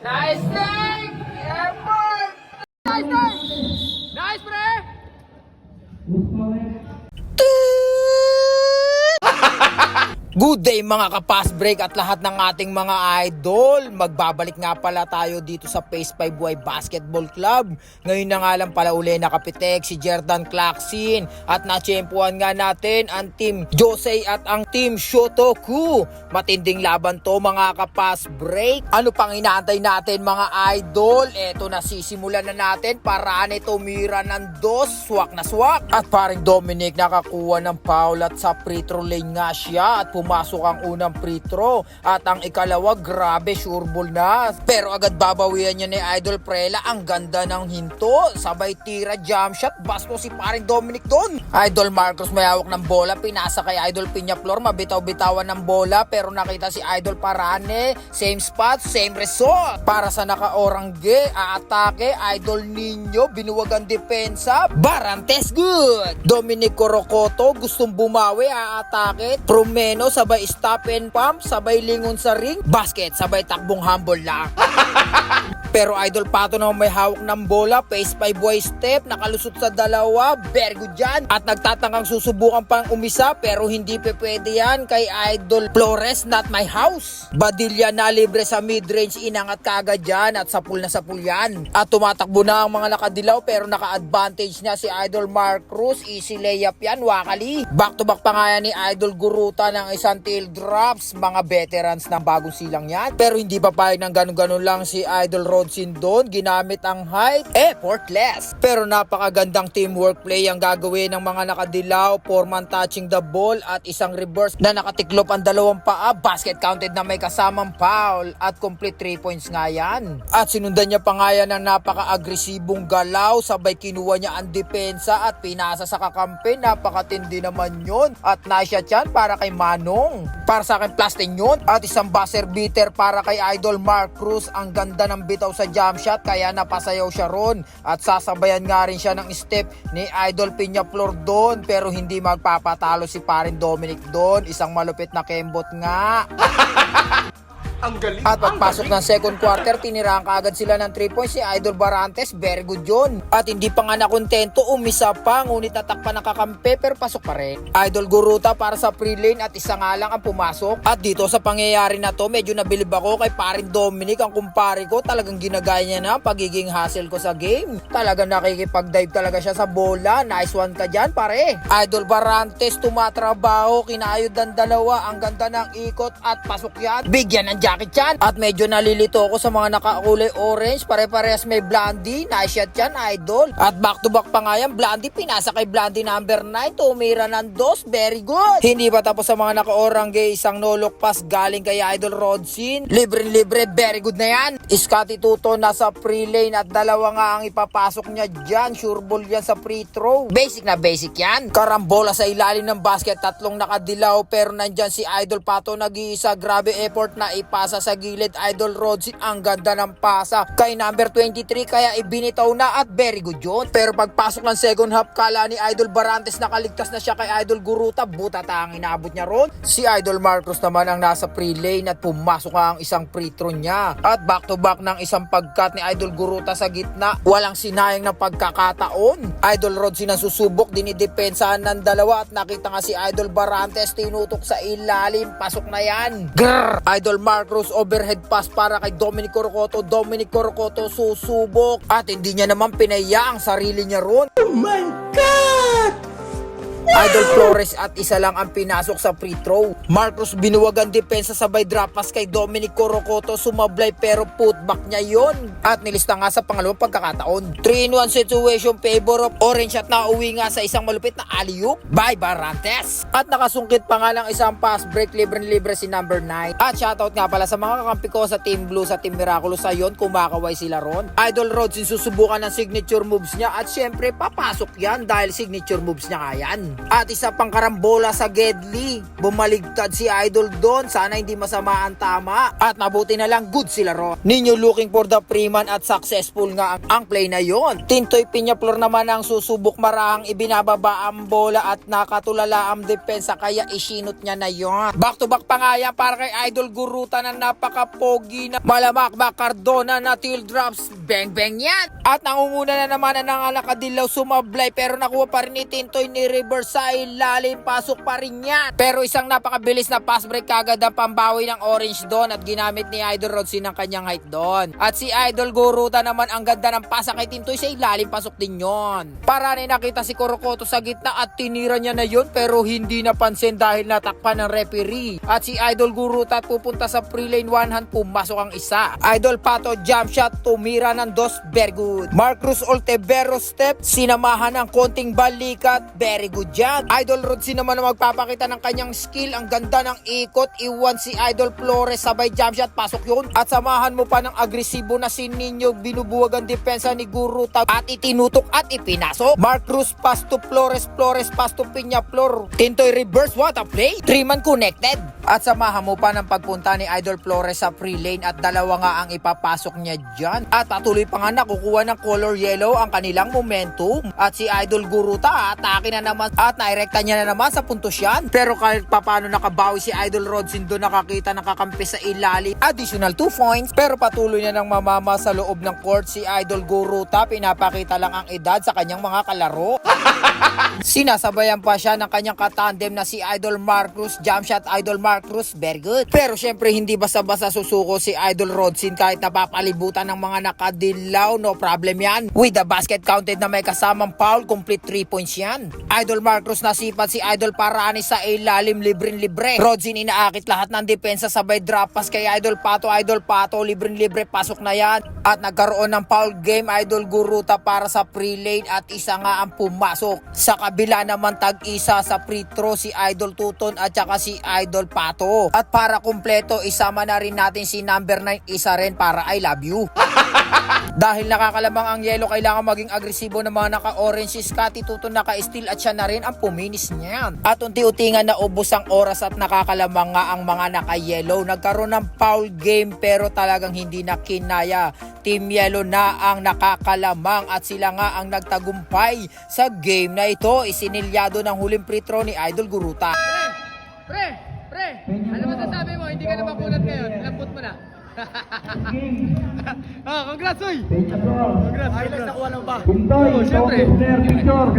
Nice thing! Airport! Nice thing! Nice, pre! Good day mga ka-fast break at lahat ng ating mga idol. Magbabalik nga pala tayo dito sa Phase 5 Y Basketball Club. Ngayon na nga lang pala uli nakapitek si Jordan Clarkson at na-champuan nga natin ang Team Jose at ang Team Shotoku. Matinding laban to mga ka-fast break. Ano pang inaantay natin mga idol? Eto na, sisimulan na natin. Paraan ito mira ng dos, swak na swak. At paring Dominic nakakuha ng foul at sa free throw lane nga siya at pumasok ang unang free throw at ang ikalawa, grabe, sure ball na. Pero agad babawian niya ni Idol Prela. Ang ganda ng hinto, sabay tira, jump shot, basto si paring Dominic doon. Idol Marcos may hawak ng bola, pinasa kay Idol Piñaflor, mabitaw-bitawan ng bola pero nakita si Idol Parane, same spot, same result. Para sa naka-orangge, aatake, Idol Nino, binuwag ang depensa, Barantes good. Dominic Corocoto gustong bumawi, aatake, Promeno sabay stop and pump, sabay lingon sa ring, basket, sabay takbong humble lang. Pero Idol Pato naman may hawak ng bola, Phase 5 Y step, nakalusot sa dalawa, very good dyan. At nagtatangkang susubukan pang umisa pero hindi pwede yan kay Idol Flores, not my house. Badilla na libre sa mid-range, inangat kaagad dyan at sapul na sapul yan. At tumatakbo na ang mga nakadilaw pero naka-advantage niya si Idol Mark Cruz, easy layup yan, wakali. Back to back pa nga yan ni Idol Guruta ng isang tail drops, mga veterans ng bagong silang yan. Pero hindi pa payag ng ganun-ganun lang si Idol Rodsin doon, ginamit ang height, effortless. Pero napakagandang teamwork play ang gagawin ng mga nakadilaw, 4-man touching the ball at isang reverse na nakatiklop ang dalawang paa, basket counted na may kasamang foul at complete 3 points nga yan. At sinundan niya pa nga yan ng napaka-agresibong galaw, sabay kinuha niya ang depensa at pinasa sa kakampi, napakatindi naman yun. At na-shot yan para kay Manong. Para sa akin plus 10 yun. At isang buzzer beater para kay Idol Mark Cruz, ang ganda ng bitaw sa jump shot kaya napasayaw siya ron at sasabayan nga rin siya ng step ni Idol Piñaflor doon pero hindi magpapatalo si parin Dominic doon, isang malupit na kembot nga. Ang galing. At pagpasok ng second quarter, tinirahan kaagad sila ng 3 points si Idol Barantes, very good yun. At hindi pa nga nakontento, umisa pa, ngunit tatakpan ng kakampi pero pasok pa rin. Idol Guruta para sa free lane at isa nga lang ang pumasok. At dito sa pangyayari na to, medyo nabilib ako kay parin Dominic, ang kumpare ko, talagang ginagaya niya na pagiging hustle ko sa game. Talagang nakikipag-dive talaga siya sa bola, nice one ka dyan pare. Idol Barantes tumatrabaho, kinayod ng dalawa, ang ganda ng ikot at pasok yan. Bigyan ng jacket yan. At medyo nalilito ako sa mga nakakulay orange, pare-parehas may Blondie, nice shot yan Idol. At back to back pa nga yan, Blondie, pinasa kay Blondie number 9, tumira ng dos, very good. Hindi pa tapos sa mga naka-orangge, isang no-look pass galing kay Idol Rodsin, libre-libre, very good na yan. Scotty Tuto nasa free lane at dalawa nga ang ipapasok niya dyan, sure ball yan sa free throw, basic na basic yan. Karambola sa ilalim ng basket, tatlong nakadilaw pero nandyan si Idol Pato nag-iisa, grabe effort na ipasa sa gilid, Idol Rodsin, ang ganda ng pasa kay number 23 kaya ibinitaw na at very good yun. Pero pagpasok ng second half, kala ni Idol Barantes nakaligtas na siya kay Idol Guruta, butata ang inabot niya ron. Si Idol Marcos naman ang nasa free lane at pumasok ang isang free throw niya. At back to back ng isang pagkat ni Idol Guruta sa gitna, walang sinayang na pagkakataon. Idol Rodsin ang susubok, dinidepensahan ng dalawa at nakita nga si Idol Barantes, tinutok sa ilalim, pasok na yan. Grrr! Idol Marcos overhead pass para kay Dominic Corocoto. Dominic Corocoto susubok at hindi niya naman pinaya ang sarili niya ron. Oh my God! Idol Flores at isa lang ang pinasok sa free throw. Marcos binuwag ang depensa, sabay drop pass kay Dominic Corocoto, sumablay pero putback niya yon at nilista nga sa pangalawang pagkakataon. 3-in-1 situation, favor of orange at nauwi nga sa isang malupit na alley-oop by Barantes. At nakasungkit pa nga lang isang pass break, libre-libre si number 9. At shoutout nga pala sa mga kakampi ko sa Team Blue, sa Team Miraculous, sa yon kumakaway sila ron. Idol Rodsin susubukan ng signature moves niya at syempre papasok yan dahil signature moves niya nga yan. At isa pang karambola sa Gedli. Bumaligtad si Idol doon. Sana hindi masama ang tama. At mabuti na lang good sila ron. Ninyo looking for the Freeman at successful nga ang play na yon. Tintoy Piñaflor naman ang susubok marahang ibinababa ang bola at nakatulala ang depensa kaya isinot niya na yon. Back to back pa nga yan para kay Idol Guruta na napaka-pogi na malamakbak Cardona na teardrops. Bang bang yan. At nangunguna na naman ang nakadilaw sumablay pero nakuha pa rin ni Tintoy ni reverse sa ilalim. Pasok pa rin yan. Pero isang napakabilis na pass break kagad ang pambawi ng orange doon at ginamit ni Idol Rodsin ang kanyang height doon. At si Idol Guruta naman ang ganda ng pasa kay Tintoy sa ilalim. Pasok din yon. Para rin nakita si Corocoto sa gitna at tinira niya na yon pero hindi napansin dahil natakpan ng referee. At si Idol Guruta at pupunta sa pre-lane one hand, pumasok ang isa. Idol Pato jump shot, tumira ng dos, very good. Mark Cruz Oltevero step, sinamahan ng konting balikat, very good yan. Idol Rodsin naman na magpapakita ng kanyang skill, ang ganda ng ikot, iwan si Idol Flores, sabay jump shot, pasok yun. At samahan mo pa ng agresibo na si Nino, binubuwag ang depensa ni Guruta at itinutok at ipinasok. Mark Cruz pass to Flores, Flores pass to Piñaflor, Tintoy reverse, what a play. 3-man connected. At samahan mo pa ng pagpunta ni Idol Flores sa free lane at dalawa nga ang ipapasok niya dyan. At patuloy pa nga nakukuha ng color yellow ang kanilang momentum. At si Idol Guruta atake na naman at nairekta niya na naman sa puntos yan. Pero kahit papano nakabawi si Idol Rodsin doon, nakakita nakakampi sa ilalim. Additional 2 points. Pero patuloy na ng mamama sa loob ng court si Idol Guruta. Pinapakita lang ang edad sa kanyang mga kalaro. Sinasabayan pa siya ng kanyang katandem na si Idol Mark Cruz. Jump shot Idol Mark Cruz, very good. Pero syempre hindi basta-basta susuko si Idol Rodsin kahit napapalibutan ng mga nakadilaw. No problem yan. With the basket counted na may kasamang foul, complete 3 points yan. Idol Mark Cruz nasipat si Idol Paranis sa ilalim, libre-libre. Rodsin inaakit lahat ng depensa, sabay drop pass kay Idol Pato, libre-libre, pasok na yan. At nagkaroon ng foul game Idol Guruta para sa free lane at isa nga ang pumasok. Sa kabila naman tag-isa sa free throw si Idol Tuton at saka si Idol Pato. At para kumpleto, isama na rin natin si number 9, isa rin para I love you. Dahil nakakalamang ang yellow, kailangan maging agresibo ng mga naka-orange. Si Scotty Tuton naka-steal at siya na rin ang puminis niyan. At unti-untingan na ubos ang oras at nakakalamang nga ang mga naka-yellow. Nagkaroon ng foul game pero talagang hindi na kinaya. Team Yellow na ang nakakalamang at sila nga ang nagtagumpay sa game na ito. Isinilyado ng huling free throw ni Idol Guruta. Pre! Ano masasabi mo? Hindi ka na makunat ngayon. Lambot mo na. Congrats, oy! Congrats. Highlights nakuha lang ba? Pintoy, Siyempre. picture.